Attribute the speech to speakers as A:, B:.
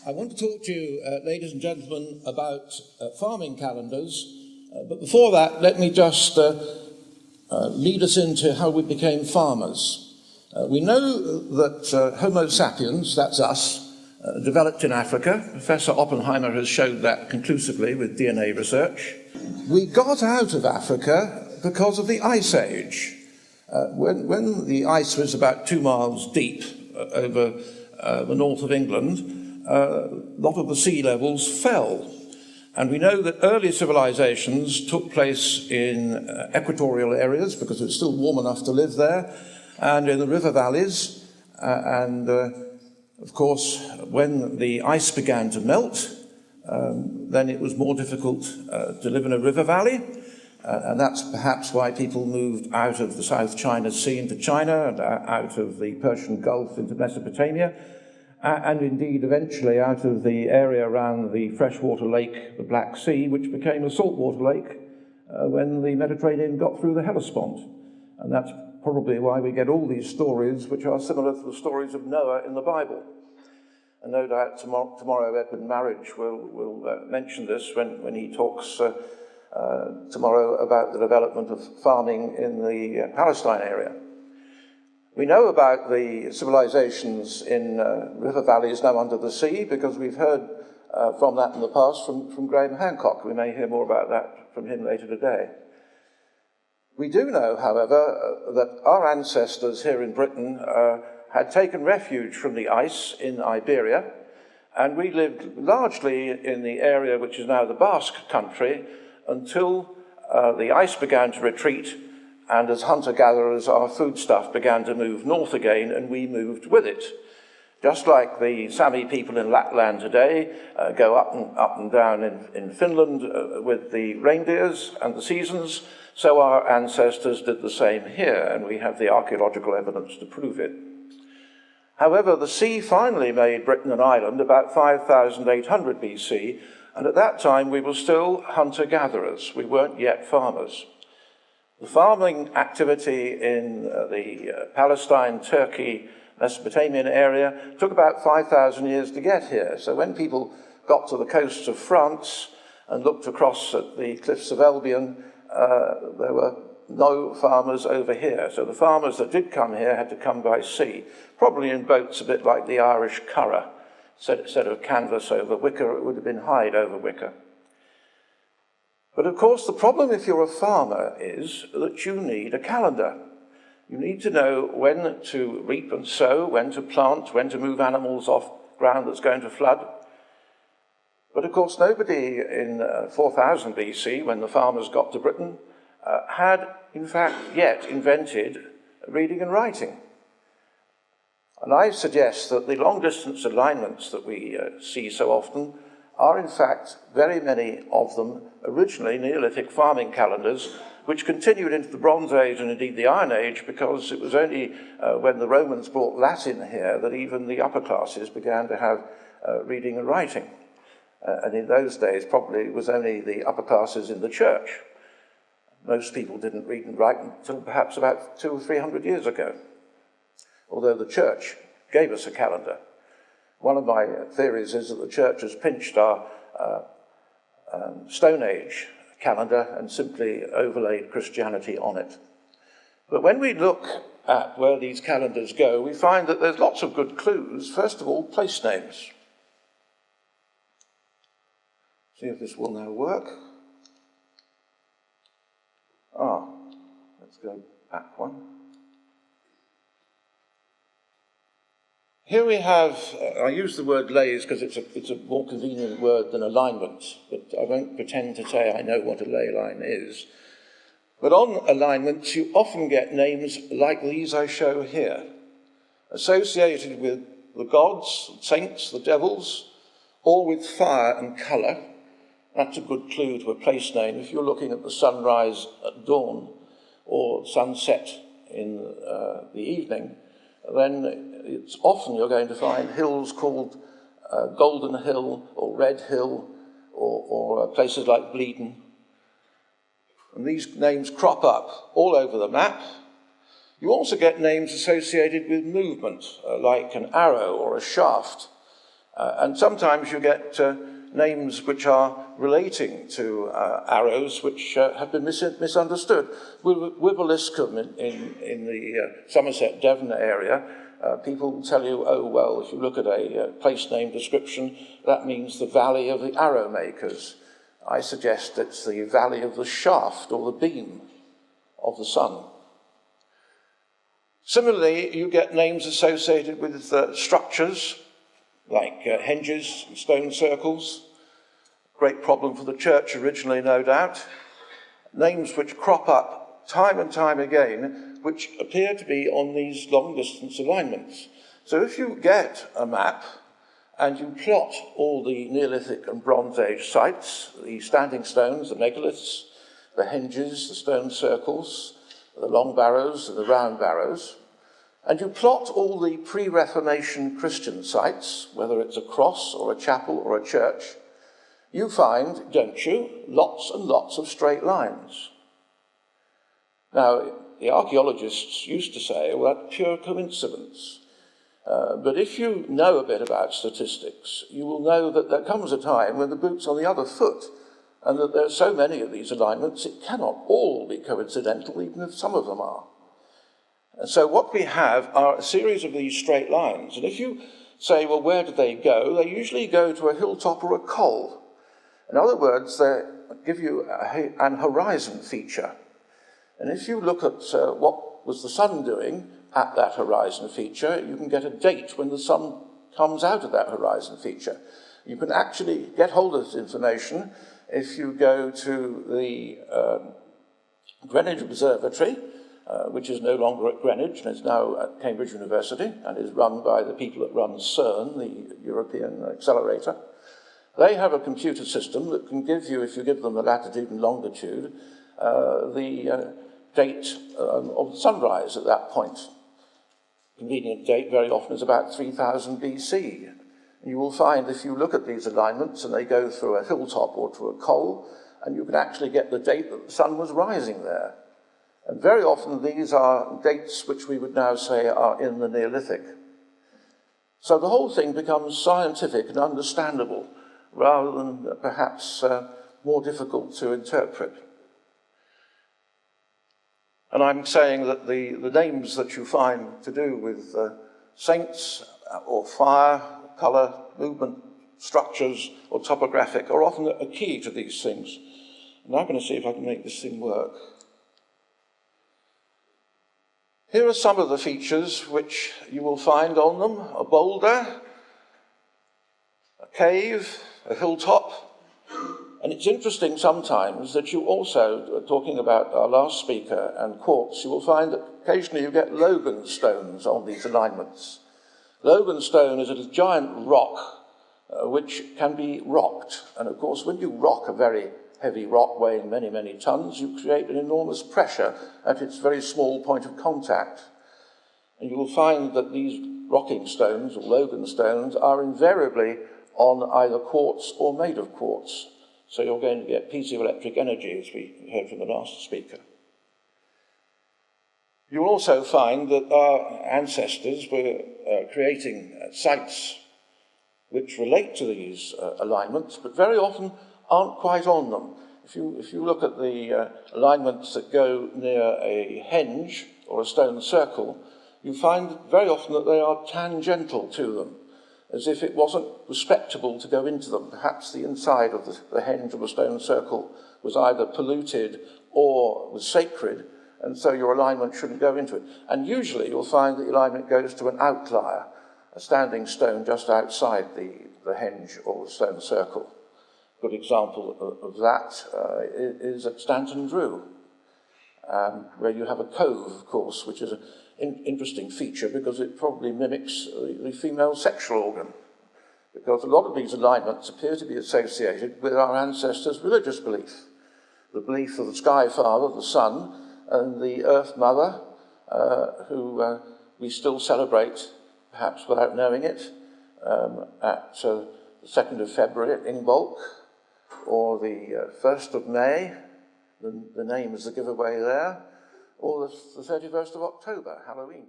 A: I want to talk to you, ladies and gentlemen, about farming calendars, but before that, let me just lead us into how we became farmers. We know that Homo sapiens, that's us, developed in Africa. Professor Oppenheimer has showed that conclusively with DNA research. We got out of Africa because of the Ice Age. When the ice was about 2 miles deep over the north of England, a lot of the sea levels fell. And we know that early civilizations took place in equatorial areas because it was still warm enough to live there, and in the river valleys. Of course, when the ice began to melt, then it was more difficult to live in a river valley. And that's perhaps why people moved out of the South China Sea into China and out of the Persian Gulf into Mesopotamia. And indeed, eventually, out of the area around the freshwater lake, the Black Sea, which became a saltwater lake when the Mediterranean got through the Hellespont. And that's probably why we get all these stories, which are similar to the stories of Noah in the Bible. And no doubt tomorrow Edward Marriage will mention this when he talks tomorrow about the development of farming in the Palestine area. We know about the civilizations in river valleys now under the sea because we've heard from that in the past from Graham Hancock. We may hear more about that from him later today. We do know, however, that our ancestors here in Britain had taken refuge from the ice in Iberia, and we lived largely in the area which is now the Basque country until the ice began to retreat. And as hunter-gatherers, our foodstuff began to move north again, and we moved with it. Just like the Sami people in Lapland today go up and down in Finland with the reindeers and the seasons, so our ancestors did the same here, and we have the archaeological evidence to prove it. However, the sea finally made Britain an island about 5,800 BC, and at that time we were still hunter-gatherers. We weren't yet farmers. The farming activity in the Palestine, Turkey, Mesopotamian area took about 5,000 years to get here. So when people got to the coasts of France and looked across at the cliffs of Albion, there were no farmers over here. So the farmers that did come here had to come by sea, probably in boats a bit like the Irish curragh. Instead of canvas over wicker, it would have been hide over wicker. But of course, the problem if you're a farmer is that you need a calendar. You need to know when to reap and sow, when to plant, when to move animals off ground that's going to flood. But of course, nobody in 4000 BC, when the farmers got to Britain, had in fact yet invented reading and writing. And I suggest that the long-distance alignments that we see so often are in fact, very many of them, originally Neolithic farming calendars, which continued into the Bronze Age and indeed the Iron Age, because it was only when the Romans brought Latin here that even the upper classes began to have reading and writing. And in those days, probably it was only the upper classes in the church. Most people didn't read and write until perhaps about 200 or 300 years ago, although the church gave us a calendar. One of my theories is that the church has pinched our Stone Age calendar and simply overlaid Christianity on it. But when we look at where these calendars go, we find that there's lots of good clues. First of all, place names. See if this will now work. Let's go back one. Here we have, I use the word lays because it's a more convenient word than alignment, but I won't pretend to say I know what a ley line is. But on alignments, you often get names like these I show here, associated with the gods, saints, the devils, or with fire and colour. That's a good clue to a place name. If you're looking at the sunrise at dawn or sunset in the evening, then it's often you're going to find hills called Golden Hill or Red Hill or places like Bleeden. And these names crop up all over the map. You also get names associated with movement, like an arrow or a shaft. And sometimes you get names which are relating to arrows which have been misunderstood. Wibeliscum in the Somerset, Devon area, people will tell you, oh, well, if you look at a place name description, that means the Valley of the Arrow Makers. I suggest it's the Valley of the Shaft or the Beam of the Sun. Similarly, you get names associated with structures, like henges and stone circles. Great problem for the church originally, no doubt. Names which crop up time and time again, which appear to be on these long-distance alignments. So if you get a map and you plot all the Neolithic and Bronze Age sites, the standing stones, the megaliths, the henges, the stone circles, the long barrows and the round barrows, and you plot all the pre-Reformation Christian sites, whether it's a cross or a chapel or a church, you find, don't you, lots and lots of straight lines. Now, the archaeologists used to say, well, that's pure coincidence. But if you know a bit about statistics, you will know that there comes a time when the boot's on the other foot, and that there are so many of these alignments, it cannot all be coincidental, even if some of them are. And so what we have are a series of these straight lines. And if you say, well, where do they go? They usually go to a hilltop or a col. In other words, they give you an horizon feature. And if you look at what was the sun doing at that horizon feature, you can get a date when the sun comes out of that horizon feature. You can actually get hold of this information if you go to the Greenwich Observatory, which is no longer at Greenwich and is now at Cambridge University and is run by the people that run CERN, the European accelerator. They have a computer system that can give you, if you give them the latitude and longitude, the date of sunrise at that point. Convenient date very often is about 3000 BC. You will find if you look at these alignments and they go through a hilltop or to a col, and you can actually get the date that the sun was rising there. And very often these are dates which we would now say are in the Neolithic. So the whole thing becomes scientific and understandable, rather than perhaps more difficult to interpret. And I'm saying that the names that you find to do with saints or fire, colour, movement, structures or topographic are often a key to these things. And I'm going to see if I can make this thing work. Here are some of the features which you will find on them: a boulder, a cave, a hilltop. And it's interesting sometimes that you also, talking about our last speaker and quartz, you will find that occasionally you get Logan stones on these alignments. Logan stone is a giant rock which can be rocked. And of course, when you rock a very heavy rock weighing many, many tons, you create an enormous pressure at its very small point of contact. And you will find that these rocking stones, or Logan stones, are invariably on either quartz or made of quartz. So you're going to get piezoelectric energy, as we heard from the last speaker. You'll also find that our ancestors were creating sites which relate to these alignments, but very often aren't quite on them. If you look at the alignments that go near a henge or a stone circle, you find very often that they are tangential to them, as if it wasn't respectable to go into them. Perhaps the inside of the henge of a stone circle was either polluted or was sacred, and so your alignment shouldn't go into it. And usually you'll find that the alignment goes to an outlier, a standing stone just outside the henge or the stone circle. A good example of that is at Stanton Drew, where you have a cove, of course, which is an interesting feature because it probably mimics the female sexual organ, because a lot of these alignments appear to be associated with our ancestors' religious belief, the belief of the Sky Father, the Sun, and the Earth Mother, who we still celebrate, perhaps without knowing it, at the 2nd of February at Ingbolk, or the 1st of May, the name is the giveaway there, or the 31st of October, Halloween.